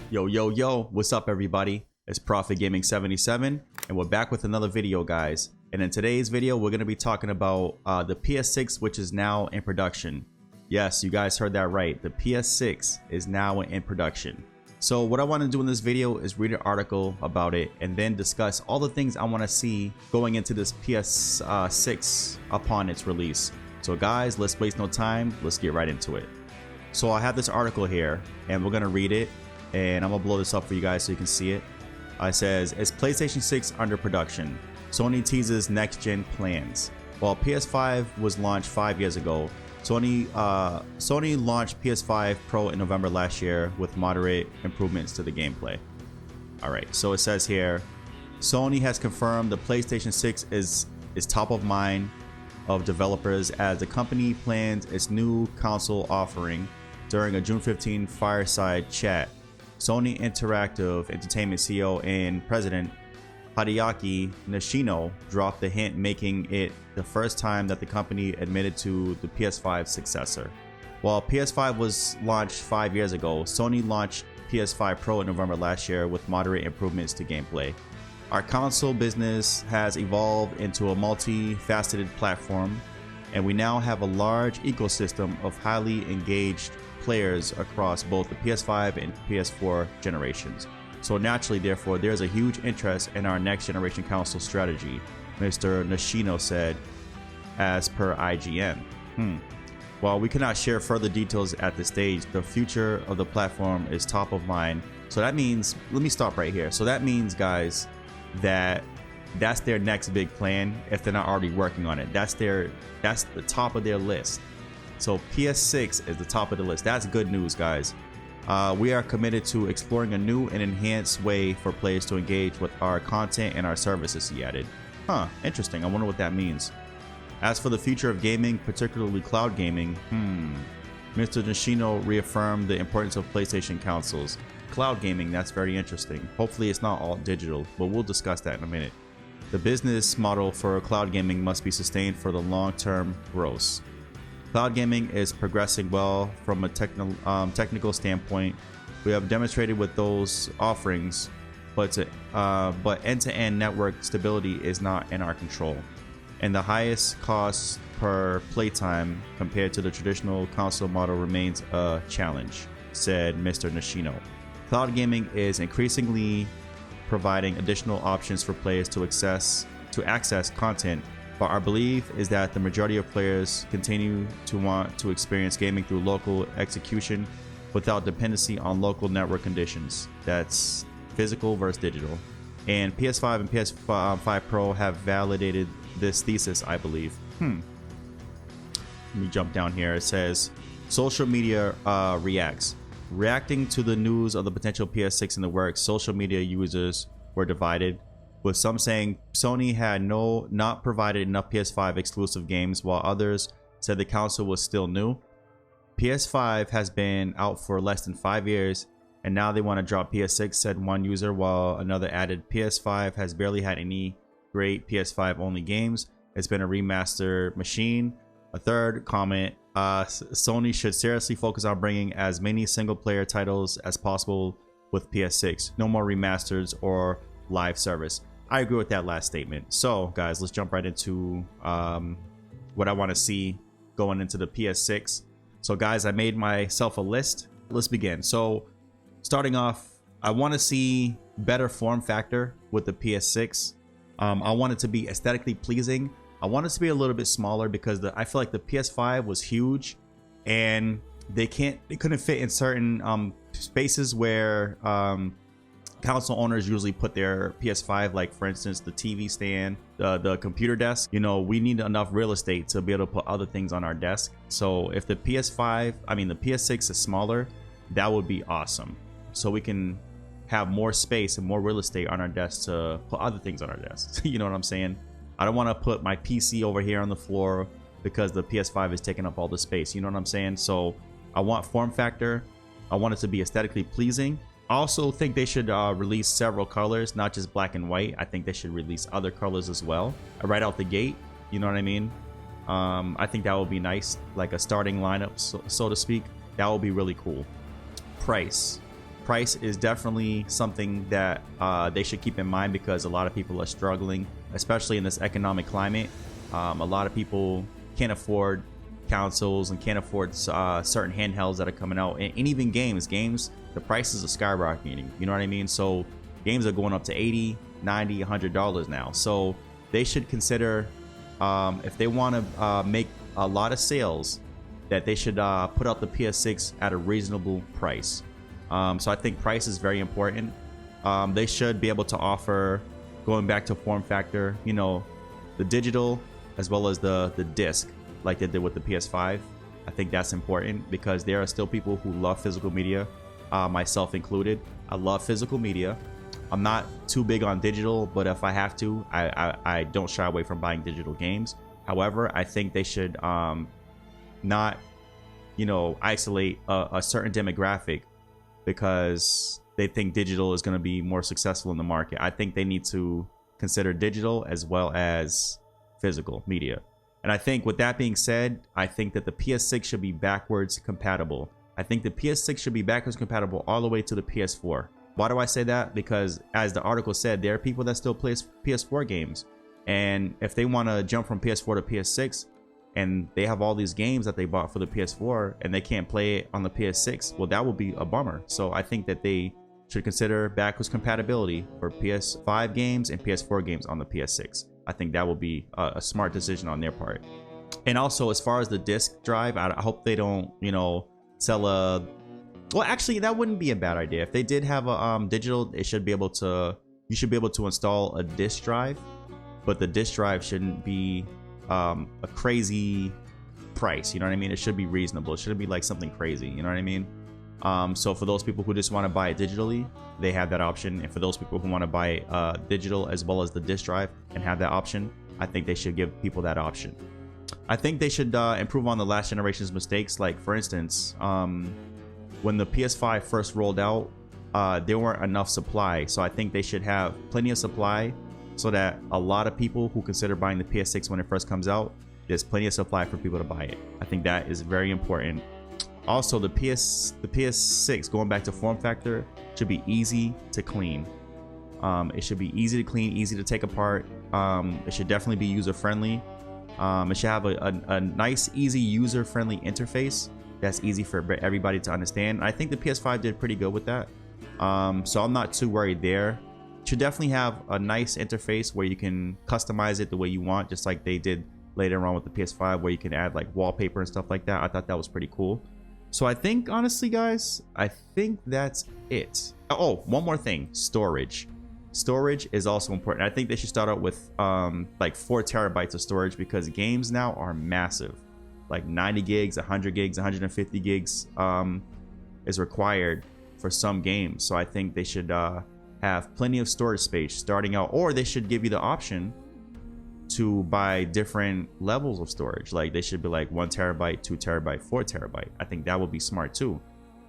Yo, yo, yo, what's up everybody? It's Profit Gaming 77 and we're back with another video, guys. And in today's video, we're going to be talking about the PS6, which is now in production. Yes, you guys heard that right. The PS6 is now in production. So what I want to do in this video is read an article about it and then discuss all the things I want to see going into this PS6 upon its release. So guys, let's waste no time. Let's get right into it. So I have this article here and we're going to read it. And I'm gonna blow this up for you guys so you can see it. It says, is PlayStation 6 under production? Sony teases next-gen plans. While PS5 was launched 5 years ago, Sony launched PS5 Pro in November last year with moderate improvements to the gameplay. Alright, so it says here, Sony has confirmed the PlayStation 6 is top of mind of developers as the company plans its new console offering. During a June 15 fireside chat, Sony Interactive Entertainment CEO and President Hideaki Nishino dropped the hint, making it the first time that the company admitted to the PS5 successor. While PS5 was launched 5 years ago, Sony launched PS5 Pro in November last year with moderate improvements to gameplay. Our console business has evolved into a multifaceted platform, and we now have a large ecosystem of highly engaged players across both the PS5 and PS4 generations. So naturally, therefore, there's a huge interest in our next generation console strategy, Mr. Nishino said, as per IGN. While we cannot share further details at this stage, the future of the platform is top of mind. So that means, let me stop right here. So that means, guys, that's their next big plan if they're not already working on it. That's the top of their list. So PS6 is the top of the list. That's good news, guys. We are committed to exploring a new and enhanced way for players to engage with our content and our services, he added. Interesting. I wonder what that means. As for the future of gaming, particularly cloud gaming, Mr. Nishino reaffirmed the importance of PlayStation consoles. Cloud gaming, that's very interesting. Hopefully it's not all digital, but we'll discuss that in a minute. The business model for cloud gaming must be sustained for the long-term growth. Cloud gaming is progressing well from a technical standpoint. We have demonstrated with those offerings, but end-to-end network stability is not in our control. And the highest cost per playtime compared to the traditional console model remains a challenge, said Mr. Nishino. Cloud gaming is increasingly providing additional options for players to access content, but our belief is that the majority of players continue to want to experience gaming through local execution without dependency on local network conditions. That's physical versus digital. And PS5 and PS5 Pro have validated this thesis, I believe. Let me jump down here. It says, social media reacts. Reacting to the news of the potential PS6 in the works, social media users were divided, with some saying Sony had not provided enough PS5 exclusive games, while others said the console was still new. PS5 has been out for less than 5 years, and now they want to drop PS6, said one user, while another added PS5 has barely had any great PS5 only games. It's been a remastered machine. A third comment, Sony should seriously focus on bringing as many single player titles as possible with PS6. No more remasters or live service. I agree with that last statement. So guys, let's jump right into what I want to see going into the PS6. So guys, I made myself a list. Let's begin. So starting off, I want to see better form factor with the PS6. I want it to be aesthetically pleasing. I want it to be a little bit smaller because I feel like the PS5 was huge and they couldn't fit in certain spaces where console owners usually put their PS5, like for instance the TV stand, the computer desk. You know, we need enough real estate to be able to put other things on our desk. So if the PS6 is smaller, that would be awesome, so we can have more space and more real estate on our desk to put other things on our desks. You know what I'm saying? I don't want to put my PC over here on the floor because the PS5 is taking up all the space. You know what I'm saying? So I want form factor. I want it to be aesthetically pleasing. I also think they should release several colors, not just black and white. I think they should release other colors as well right out the gate. You know what I mean? I think that would be nice, like a starting lineup, so to speak. That would be really cool. Price. price is definitely something that they should keep in mind, because a lot of people are struggling, especially in this economic climate. A lot of people can't afford consoles and can't afford certain handhelds that are coming out, and even games. The prices are skyrocketing, you know what I mean? So games are going up to $80, $90, $100 now. So they should consider, if they want to make a lot of sales, that they should put out the PS6 at a reasonable price. So I think price is very important. They should be able to offer, going back to form factor, you know, the digital as well as the disc, like they did with the PS5. I think that's important, because there are still people who love physical media, myself included. I love physical media. I'm not too big on digital, but if I have to, I don't shy away from buying digital games. However, I think they should not, you know, isolate a certain demographic because they think digital is going to be more successful in the market. I think they need to consider digital as well as physical media. And I think, with that being said, I think that the PS6 should be backwards compatible. I think the PS6 should be backwards compatible all the way to the PS4. Why do I say that? Because, as the article said, there are people that still play PS4 games. And if they want to jump from PS4 to PS6, and they have all these games that they bought for the PS4 and they can't play it on the PS6, well, that would be a bummer. So I think that they should consider backwards compatibility for PS5 games and PS4 games on the PS6. I think that will be a smart decision on their part. And also, as far as the disc drive, I hope they don't, you know, sell a... Well, actually, that wouldn't be a bad idea. If they did have a digital, it should be able to... You should be able to install a disc drive, but the disc drive shouldn't be a crazy price. You know what I mean? It should be reasonable. It shouldn't be like something crazy. You know what I mean? So for those people who just want to buy it digitally, they have that option. And for those people who want to buy digital as well as the disc drive and have that option, I think they should give people that option. I think they should improve on the last generation's mistakes. Like, for instance, when the PS5 first rolled out, there weren't enough supply. So I think they should have plenty of supply, so that a lot of people who consider buying the PS6 when it first comes out, there's plenty of supply for people to buy it. I think that is very important. Also, the PS6, going back to form factor, should be easy to clean. It should be easy to clean, easy to take apart. It should definitely be user friendly. It should have a nice, easy, user friendly interface that's easy for everybody to understand. I think the PS5 did pretty good with that. So I'm not too worried there. Should definitely have a nice interface where you can customize it the way you want, just like they did later on with the PS5, where you can add like wallpaper and stuff like that. I thought that was pretty cool. So I think, honestly, guys, I think that's it. Oh, one more thing: storage. Storage is also important. I think they should start out with like 4 terabytes of storage, because games now are massive. Like 90 gigs, 100 gigs, 150 gigs is required for some games. So I think they should have plenty of storage space starting out, or they should give you the option to buy different levels of storage. Like, they should be like 1 terabyte, 2 terabyte, 4 terabyte. I think that would be smart too.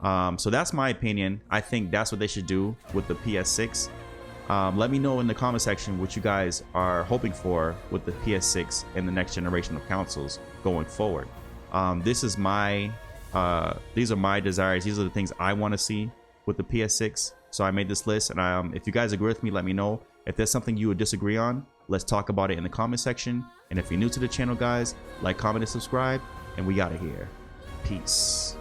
So that's my opinion. I think that's what they should do with the PS6. Let me know in the comment section what you guys are hoping for with the PS6 and the next generation of consoles going forward. These are my desires. These are the things I want to see with the PS6. So I made this list, and if you guys agree with me, let me know. If there's something you would disagree on, let's talk about it in the comment section. And if you're new to the channel, guys, like, comment, and subscribe, and we got it here. Peace.